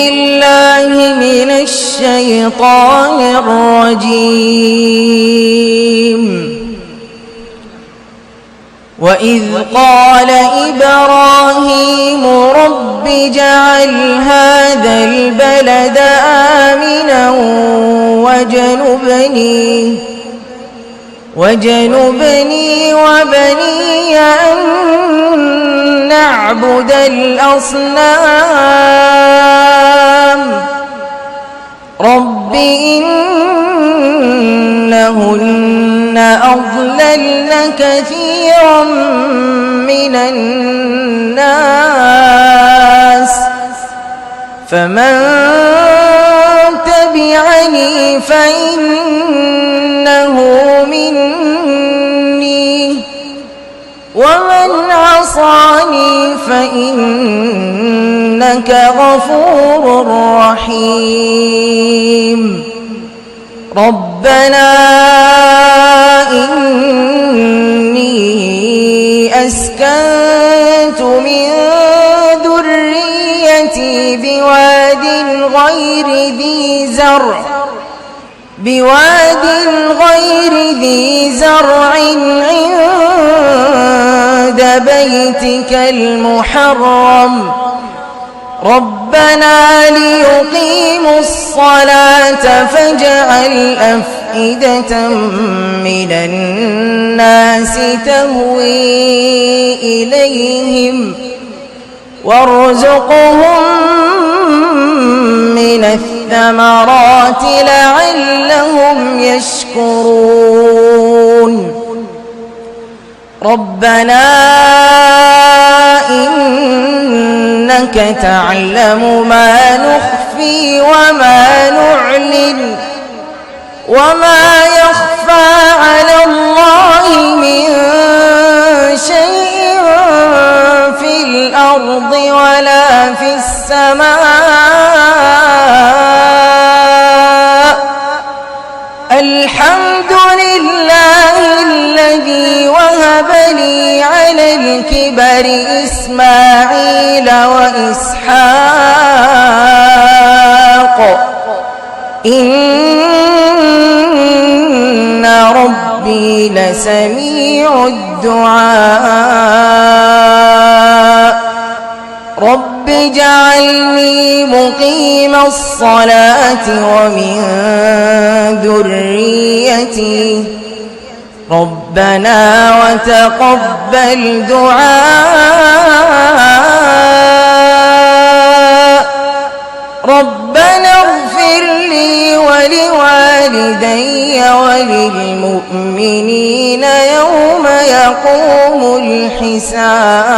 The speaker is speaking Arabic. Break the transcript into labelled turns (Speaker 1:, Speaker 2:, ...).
Speaker 1: بالله من الشيطان الرجيم. وإذ قال إبراهيم رب اجعل هذا البلد آمنا واجنبني وبني أن نعبد الأصنام رب إنهن أضللن كثيرا من الناس فمن تبعني فإنه مني ومن عصاني فإنك غفور رحيم. ربنا إني أسكنت من ذريتي بواد غير ذي زرع عند بيتك المحرم ربنا ليقيموا الصلاة فاجعل أفئدة من الناس تهوي إليهم وارزقهم من الثمرات لعلهم يشكرون. ربنا إنك تعلم ما نخفي وما نعلن وما يخفى على الله من شيء في الأرض ولا في السماء. الحمد لله الذي وهب لي على الكبر إسماعيل وإسحاق إن ربي لسميع الدعاء. رب اجعلني مقيم الصلاة ومن ذريتي ربنا وتقبل دعاء. ربنا اغفر لي ولوالدي وللمؤمنين يوم يقوم الحساب.